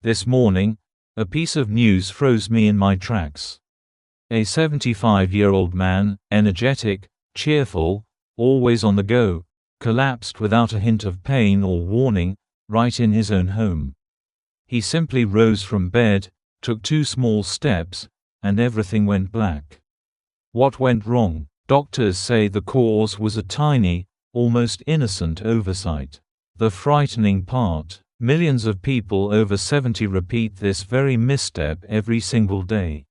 This morning, a piece of news froze me in my tracks. A 75-year-old man, energetic, cheerful, always on the go, collapsed without a hint of pain or warning, right in his own home. He simply rose from bed, took 2 small steps, and everything went black. What went wrong? Doctors say the cause was a tiny, almost innocent oversight. The frightening part, millions of people over 70 repeat this very misstep every single day.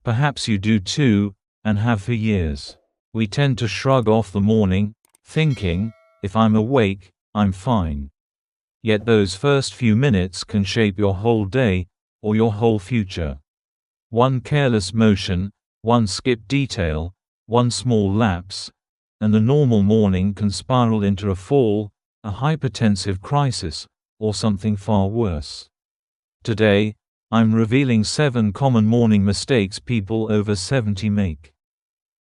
Perhaps you do too, and have for years. We tend to shrug off the morning, thinking, if I'm awake, I'm fine. Yet those first few minutes can shape your whole day, or your whole future. One careless motion, one skipped detail, one small lapse, and the normal morning can spiral into a fall, a hypertensive crisis, or something far worse. Today, I'm revealing 7 common morning mistakes people over 70 make.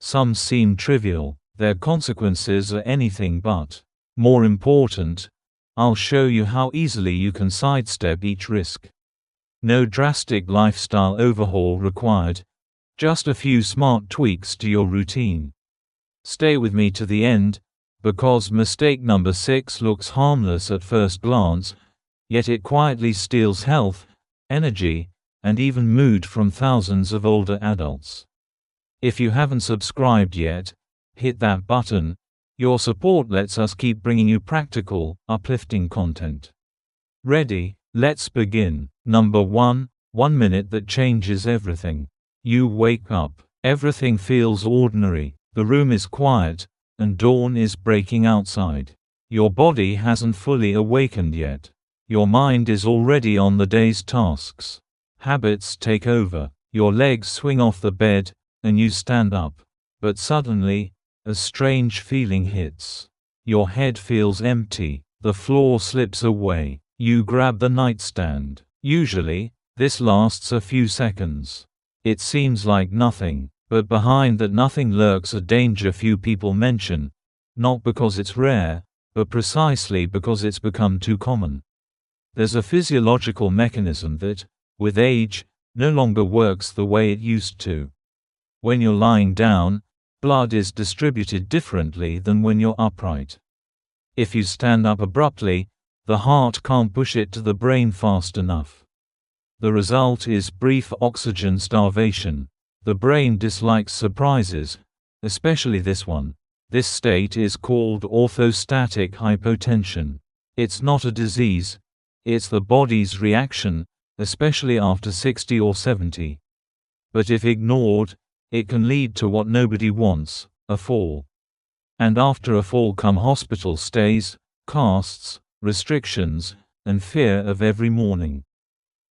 Some seem trivial, their consequences are anything but. More important, I'll show you how easily you can sidestep each risk. No drastic lifestyle overhaul required, just a few smart tweaks to your routine. Stay with me to the end, because mistake number 6 looks harmless at first glance, yet it quietly steals health, energy, and even mood from thousands of older adults. If you haven't subscribed yet, hit that button. Your support lets us keep bringing you practical, uplifting content. Ready? Let's begin. Number 1, 1 minute that changes everything. You wake up. Everything feels ordinary. The room is quiet, and dawn is breaking outside. Your body hasn't fully awakened yet. Your mind is already on the day's tasks. Habits take over. Your legs swing off the bed, and you stand up. But suddenly, a strange feeling hits. Your head feels empty. The floor slips away. You grab the nightstand. Usually, this lasts a few seconds. It seems like nothing, but behind that nothing lurks a danger few people mention, not because it's rare, but precisely because it's become too common. There's a physiological mechanism that, with age, no longer works the way it used to. When you're lying down, blood is distributed differently than when you're upright. If you stand up abruptly, the heart can't push it to the brain fast enough. The result is brief oxygen starvation. The brain dislikes surprises, especially this one. This state is called orthostatic hypotension. It's not a disease, it's the body's reaction, especially after 60 or 70. But if ignored, it can lead to what nobody wants, a fall. And after a fall come hospital stays, casts, restrictions, and fear of every morning.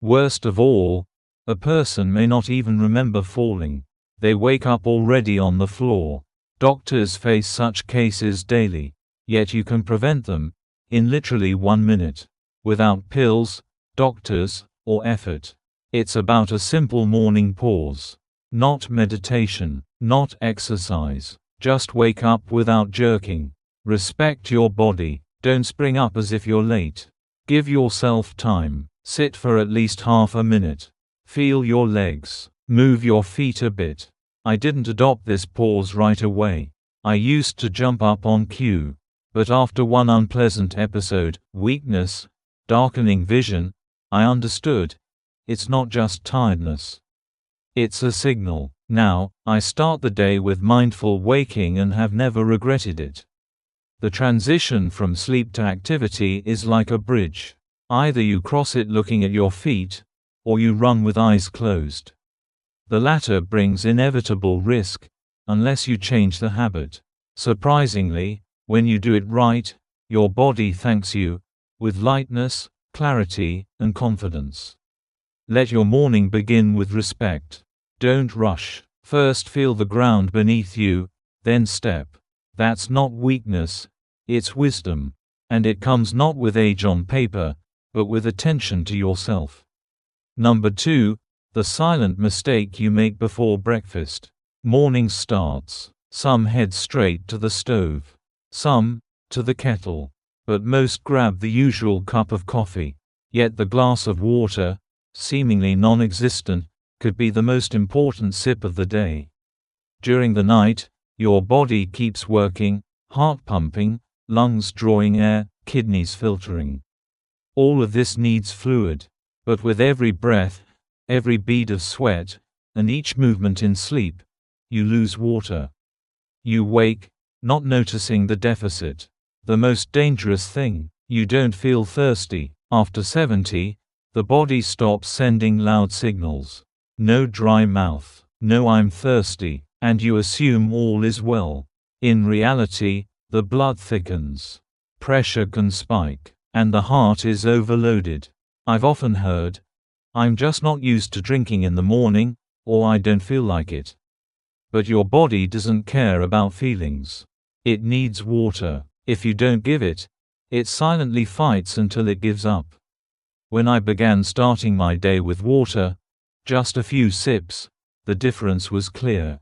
Worst of all, a person may not even remember falling. They wake up already on the floor. Doctors face such cases daily. Yet you can prevent them, in literally 1 minute. Without pills, doctors, or effort. It's about a simple morning pause. Not meditation, not exercise. Just wake up without jerking. Respect your body. Don't spring up as if you're late. Give yourself time. Sit for at least half a minute. Feel your legs. Move your feet a bit. I didn't adopt this pause right away. I used to jump up on cue. But after one unpleasant episode, weakness, darkening vision, I understood. It's not just tiredness. It's a signal. Now, I start the day with mindful waking and have never regretted it. The transition from sleep to activity is like a bridge. Either you cross it looking at your feet, or you run with eyes closed. The latter brings inevitable risk, unless you change the habit. Surprisingly, when you do it right, your body thanks you, with lightness, clarity, and confidence. Let your morning begin with respect. Don't rush. First feel the ground beneath you, then step. That's not weakness, it's wisdom. And it comes not with age on paper, but with attention to yourself. Number 2, the silent mistake you make before breakfast. Morning starts. Some head straight to the stove. Some, to the kettle. But most grab the usual cup of coffee. Yet the glass of water, seemingly non-existent, could be the most important sip of the day. During the night, your body keeps working, heart pumping, lungs drawing air, kidneys filtering. All of this needs fluid. But with every breath, every bead of sweat, and each movement in sleep, you lose water. You wake, not noticing the deficit. The most dangerous thing, you don't feel thirsty. After 70, the body stops sending loud signals. No dry mouth, no I'm thirsty, and you assume all is well. In reality, the blood thickens. Pressure can spike, and the heart is overloaded. I've often heard, "I'm just not used to drinking in the morning," or "I don't feel like it." But your body doesn't care about feelings. It needs water. If you don't give it, it silently fights until it gives up. When I began starting my day with water, just a few sips, the difference was clear.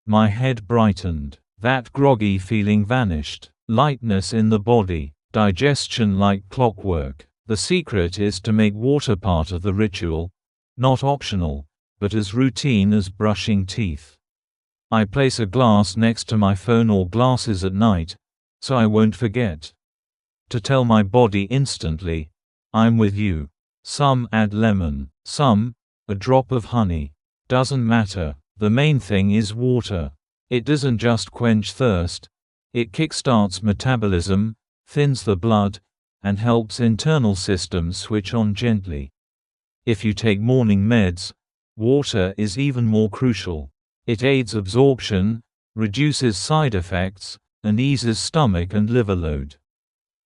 My head brightened. That groggy feeling vanished. Lightness in the body. Digestion like clockwork. The secret is to make water part of the ritual, not optional, but as routine as brushing teeth. I place a glass next to my phone or glasses at night, so I won't forget. To tell my body instantly, I'm with you. Some add lemon, some, a drop of honey. Doesn't matter, the main thing is water. It doesn't just quench thirst, it kickstarts metabolism, thins the blood, and helps internal systems switch on gently. If you take morning meds, water is even more crucial. It aids absorption, reduces side effects, and eases stomach and liver load.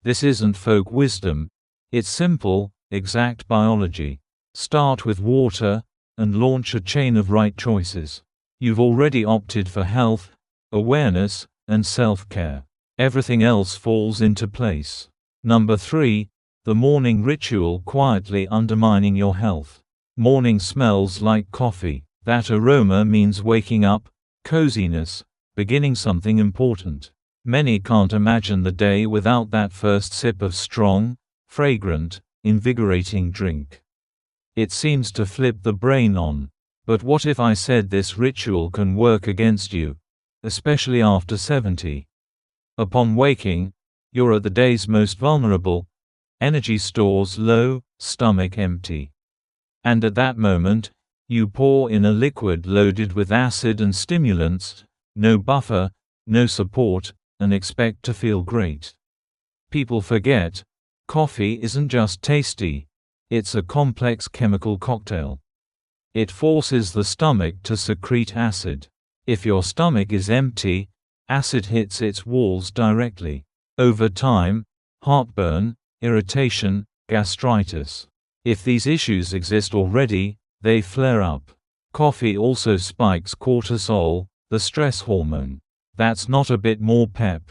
This isn't folk wisdom, it's simple, exact biology. Start with water, and launch a chain of right choices. You've already opted for health, awareness, and self-care. Everything else falls into place. Number 3, the morning ritual quietly undermining your health. Morning smells like coffee. That aroma means waking up, coziness, beginning something important. Many can't imagine the day without that first sip of strong, fragrant, invigorating drink. It seems to flip the brain on. But what if I said this ritual can work against you, especially after 70? Upon waking, you're at the day's most vulnerable, energy stores low, stomach empty. And at that moment, you pour in a liquid loaded with acid and stimulants, no buffer, no support, and expect to feel great. People forget, coffee isn't just tasty, it's a complex chemical cocktail. It forces the stomach to secrete acid. If your stomach is empty, acid hits its walls directly. Over time, heartburn, irritation, gastritis. If these issues exist already, they flare up. Coffee also spikes cortisol, the stress hormone. That's not a bit more pep.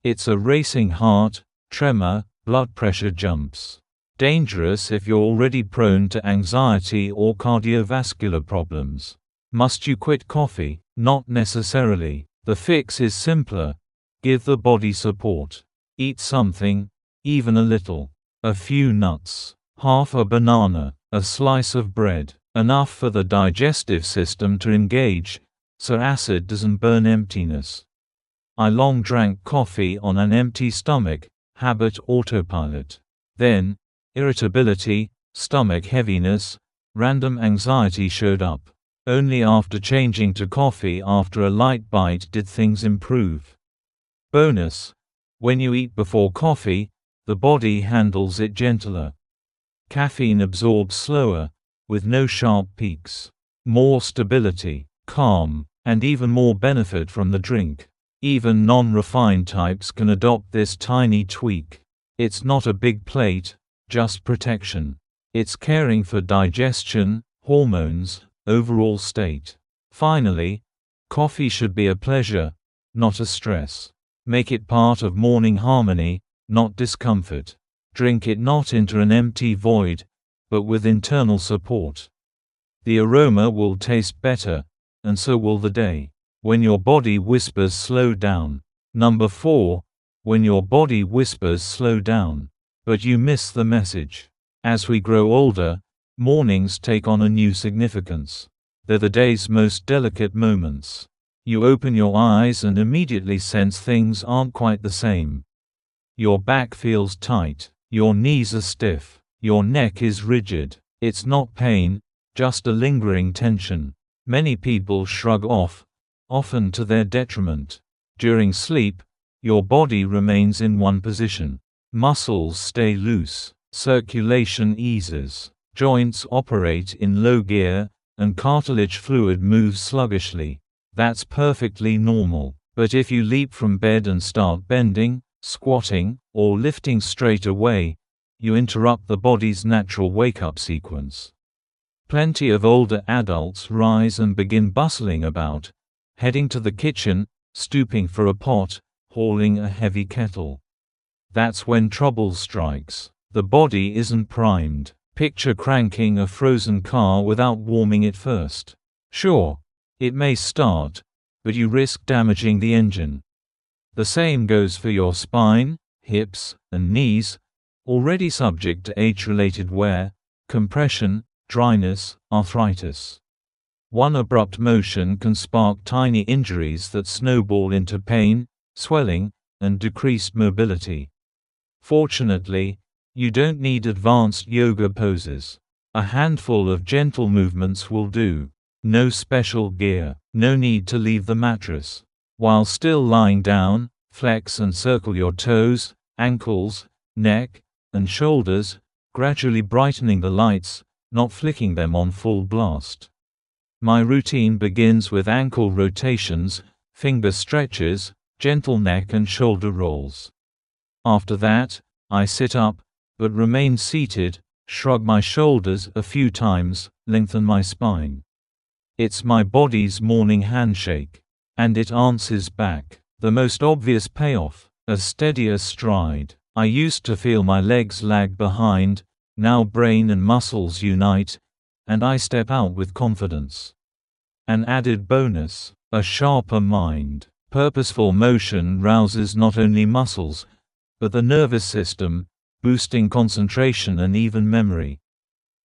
It's a racing heart, tremor, blood pressure jumps. Dangerous if you're already prone to anxiety or cardiovascular problems. Must you quit coffee? Not necessarily. The fix is simpler. Give the body support. Eat something, even a little. A few nuts, half a banana, a slice of bread. Enough for the digestive system to engage, so acid doesn't burn emptiness. I long drank coffee on an empty stomach, habit autopilot. Then, irritability, stomach heaviness, random anxiety showed up. Only after changing to coffee after a light bite did things improve. Bonus: when you eat before coffee, the body handles it gentler. Caffeine absorbs slower, with no sharp peaks. More stability, calm, and even more benefit from the drink. Even non-refined types can adopt this tiny tweak. It's not a big plate, just protection. It's caring for digestion, hormones, overall state. Finally, coffee should be a pleasure, not a stress. Make it part of morning harmony, not discomfort. Drink it not into an empty void, but with internal support. The aroma will taste better, and so will the day. When your body whispers slow down. Number 4, when your body whispers slow down, but you miss the message. As we grow older, mornings take on a new significance. They're the day's most delicate moments. You open your eyes and immediately sense things aren't quite the same. Your back feels tight, your knees are stiff, your neck is rigid. It's not pain, just a lingering tension. Many people shrug off, often to their detriment. During sleep, your body remains in one position. Muscles stay loose, circulation eases, joints operate in low gear, and cartilage fluid moves sluggishly. That's perfectly normal. But if you leap from bed and start bending, squatting, or lifting straight away, you interrupt the body's natural wake-up sequence. Plenty of older adults rise and begin bustling about, heading to the kitchen, stooping for a pot, hauling a heavy kettle. That's when trouble strikes. The body isn't primed. Picture cranking a frozen car without warming it first. Sure, it may start, but you risk damaging the engine. The same goes for your spine, hips, and knees, already subject to age-related wear, compression, dryness, arthritis. One abrupt motion can spark tiny injuries that snowball into pain, swelling, and decreased mobility. Fortunately, you don't need advanced yoga poses. A handful of gentle movements will do. No special gear. No need to leave the mattress. While still lying down, flex and circle your toes, ankles, neck, and shoulders, gradually brightening the lights, not flicking them on full blast. My routine begins with ankle rotations, finger stretches, gentle neck and shoulder rolls. After that, I sit up, but remain seated, shrug my shoulders a few times, lengthen my spine. It's my body's morning handshake. And it answers back. The most obvious payoff, a steadier stride. I used to feel my legs lag behind, now brain and muscles unite, and I step out with confidence. An added bonus, a sharper mind. Purposeful motion rouses not only muscles, but the nervous system, boosting concentration and even memory.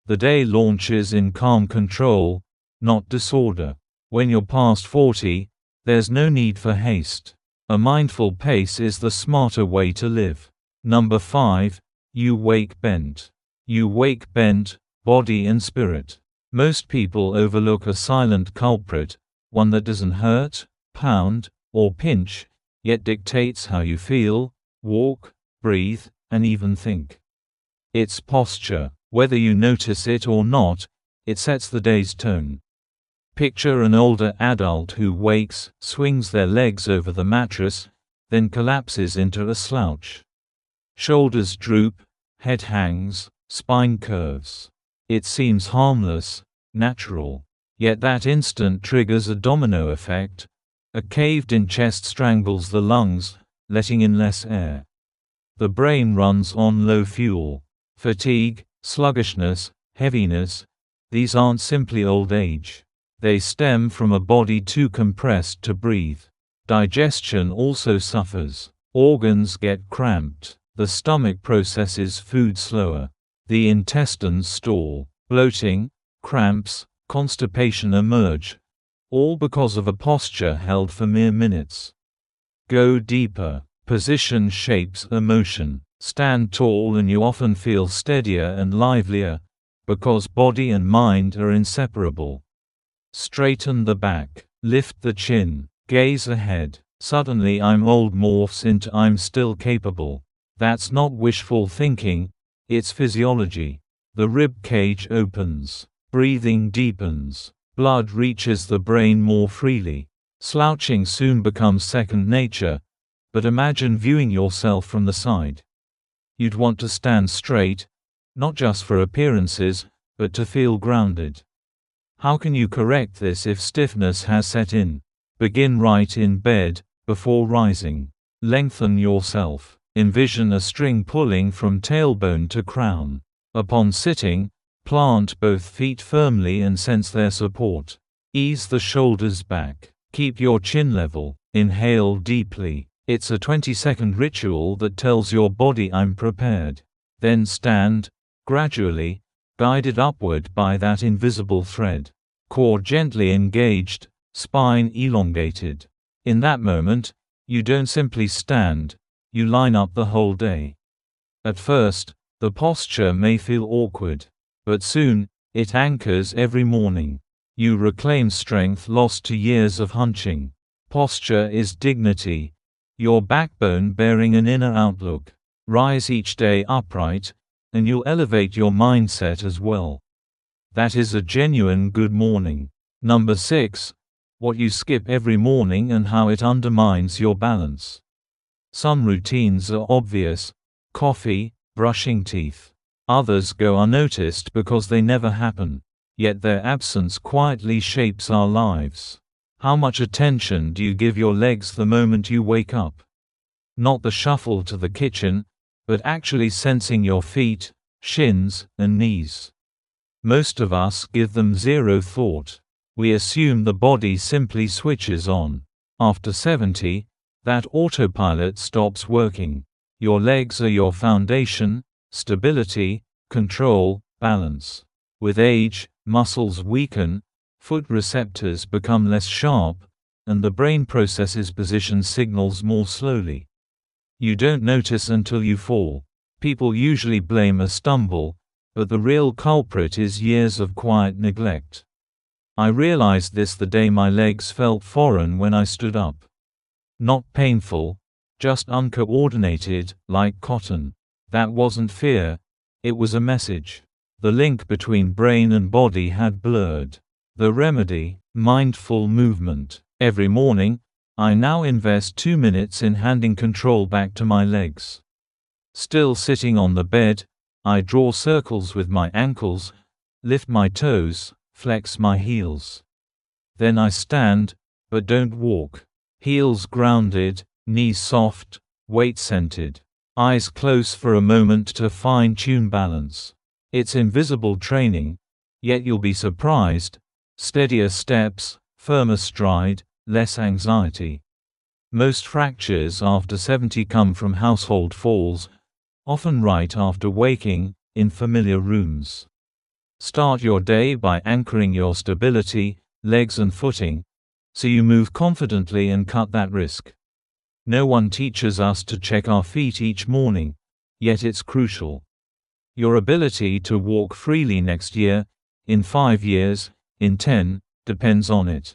The day launches in calm control, not disorder. When you're past 40, there's no need for haste. A mindful pace is the smarter way to live. Number 5, you wake bent. You wake bent, body and spirit. Most people overlook a silent culprit, one that doesn't hurt, pound, or pinch, yet dictates how you feel, walk, breathe, and even think. It's posture. Whether you notice it or not, it sets the day's tone. Picture an older adult who wakes, swings their legs over the mattress, then collapses into a slouch. Shoulders droop, head hangs, spine curves. It seems harmless, natural. Yet that instant triggers a domino effect. A caved-in chest strangles the lungs, letting in less air. The brain runs on low fuel. Fatigue, sluggishness, heaviness, these aren't simply old age. They stem from a body too compressed to breathe. Digestion also suffers. Organs get cramped. The stomach processes food slower. The intestines stall. Bloating, cramps, constipation emerge, all because of a posture held for mere minutes. Go deeper. Position shapes emotion. Stand tall and you often feel steadier and livelier, because body and mind are inseparable. Straighten the back. Lift the chin. Gaze ahead. Suddenly I'm old morphs into I'm still capable. That's not wishful thinking, it's physiology. The rib cage opens. Breathing deepens. Blood reaches the brain more freely. Slouching soon becomes second nature, but imagine viewing yourself from the side. You'd want to stand straight, not just for appearances, but to feel grounded. How can you correct this if stiffness has set in? Begin right in bed, before rising. Lengthen yourself. Envision a string pulling from tailbone to crown. Upon sitting, plant both feet firmly and sense their support. Ease the shoulders back. Keep your chin level. Inhale deeply. It's a 20-second ritual that tells your body I'm prepared. Then stand, Gradually, guided upward by that invisible thread. Core gently engaged, spine elongated. In that moment, you don't simply stand, you line up the whole day. At first, the posture may feel awkward. But soon, it anchors every morning. You reclaim strength lost to years of hunching. Posture is dignity, your backbone bearing an inner outlook. Rise each day upright, and you'll elevate your mindset as well. That is a genuine good morning. Number 6. What you skip every morning and how it undermines your balance. Some routines are obvious: coffee, brushing teeth. Others go unnoticed because they never happen. Yet their absence quietly shapes our lives. How much attention do you give your legs the moment you wake up? Not the shuffle to the kitchen, but actually sensing your feet, shins, and knees. Most of us give them zero thought. We assume the body simply switches on. After 70, that autopilot stops working. Your legs are your foundation, stability, control, balance. With age, muscles weaken, foot receptors become less sharp, and the brain processes position signals more slowly. You don't notice until you fall. People usually blame a stumble, but the real culprit is years of quiet neglect. I realized this the day my legs felt foreign when I stood up. Not painful, just uncoordinated, like cotton. That wasn't fear, it was a message. The link between brain and body had blurred. The remedy: mindful movement. Every morning, I now invest 2 minutes in handing control back to my legs. Still sitting on the bed, I draw circles with my ankles, lift my toes, flex my heels. Then I stand, but don't walk. Heels grounded, knees soft, weight centered. Eyes close for a moment to fine-tune balance. It's invisible training, yet you'll be surprised. Steadier steps, firmer stride, less anxiety. Most fractures after 70 come from household falls, often right after waking, in familiar rooms. Start your day by anchoring your stability, legs and footing, so you move confidently and cut that risk. No one teaches us to check our feet each morning, yet it's crucial. Your ability to walk freely next year, in 5 years, in 10, depends on it.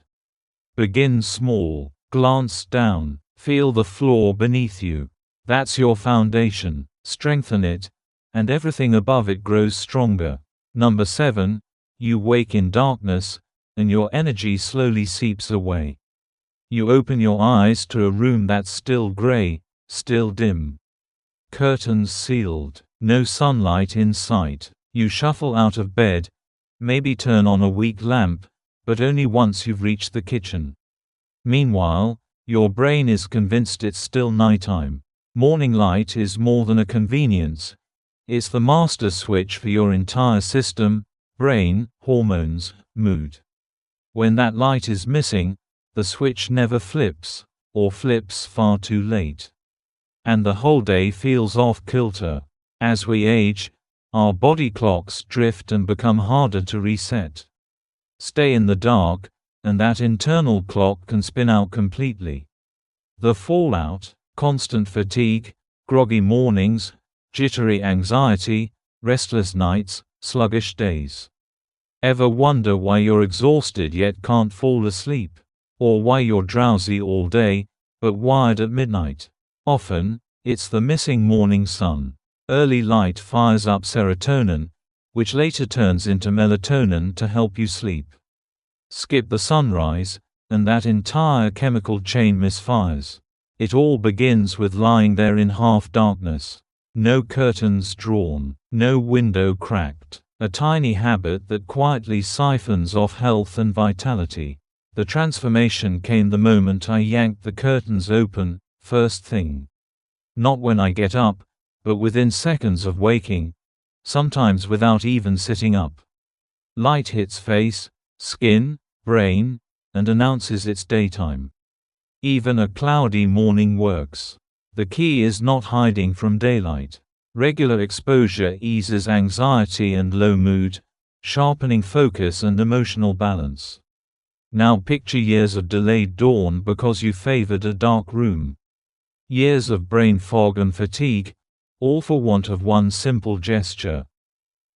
Begin small. Glance down. Feel the floor beneath you. That's your foundation. Strengthen it, and everything above it grows stronger. Number 7. You wake in darkness, and your energy slowly seeps away. You open your eyes to a room that's still gray, still dim. Curtains sealed. No sunlight in sight. You shuffle out of bed, maybe turn on a weak lamp, but only once you've reached the kitchen. Meanwhile, your brain is convinced it's still nighttime. Morning light is more than a convenience. It's the master switch for your entire system: brain, hormones, mood. When that light is missing, the switch never flips, or flips far too late. And the whole day feels off-kilter. As we age, our body clocks drift and become harder to reset. Stay in the dark, and that internal clock can spin out completely. The fallout: constant fatigue, groggy mornings, jittery anxiety, restless nights, sluggish days. Ever wonder why you're exhausted yet can't fall asleep? Or why you're drowsy all day, but wired at midnight? Often, it's the missing morning sun. Early light fires up serotonin, which later turns into melatonin to help you sleep. Skip the sunrise, and that entire chemical chain misfires. It all begins with lying there in half darkness. No curtains drawn, no window cracked. A tiny habit that quietly siphons off health and vitality. The transformation came the moment I yanked the curtains open, first thing. Not when I get up, but within seconds of waking, sometimes without even sitting up. Light hits face, skin, brain, and announces it's daytime. Even a cloudy morning works. The key is not hiding from daylight. Regular exposure eases anxiety and low mood, sharpening focus and emotional balance. Now picture years of delayed dawn because you favored a dark room. Years of brain fog and fatigue, all for want of one simple gesture.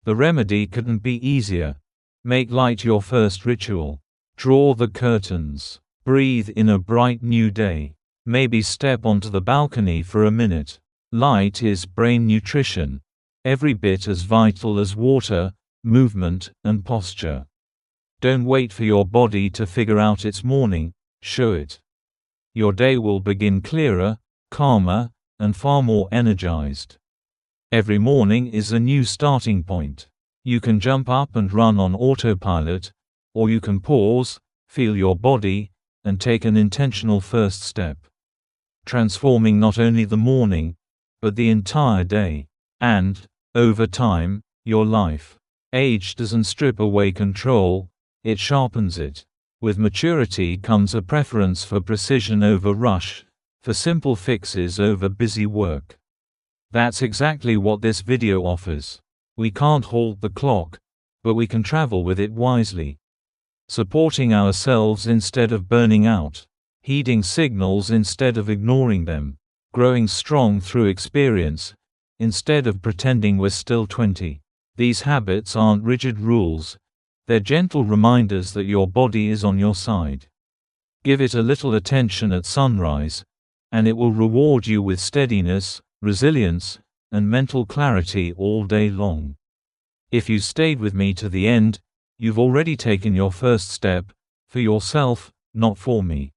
The remedy couldn't be easier. Make light your first ritual. Draw the curtains. Breathe in a bright new day. Maybe step onto the balcony for a minute. Light is brain nutrition, every bit as vital as water, movement, and posture. Don't wait for your body to figure out its morning, show it. Your day will begin clearer, calmer, and far more energized. Every morning is a new starting point. You can jump up and run on autopilot, or you can pause, feel your body, and take an intentional first step. Transforming not only the morning, but the entire day, and, over time, your life. Age doesn't strip away control, it sharpens it. With maturity comes a preference for precision over rush, for simple fixes over busy work. That's exactly what this video offers. We can't halt the clock, but we can travel with it wisely. Supporting ourselves instead of burning out. Heeding signals instead of ignoring them. Growing strong through experience, instead of pretending we're still 20. These habits aren't rigid rules, they're gentle reminders that your body is on your side. Give it a little attention at sunrise, and it will reward you with steadiness, resilience, and mental clarity all day long. If you stayed with me to the end, you've already taken your first step, for yourself, not for me.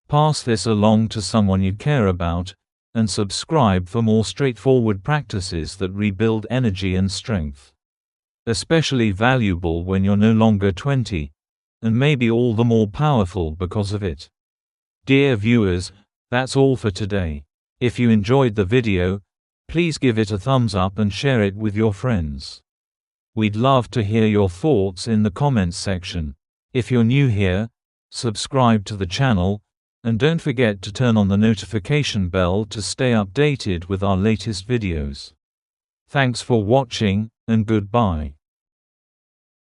Pass this along to someone you care about, and subscribe for more straightforward practices that rebuild energy and strength. Especially valuable when you're no longer 20, and maybe all the more powerful because of it. Dear viewers, that's all for today. If you enjoyed the video, please give it a thumbs up and share it with your friends. We'd love to hear your thoughts in the comments section. If you're new here, subscribe to the channel, and don't forget to turn on the notification bell to stay updated with our latest videos. Thanks for watching, and goodbye.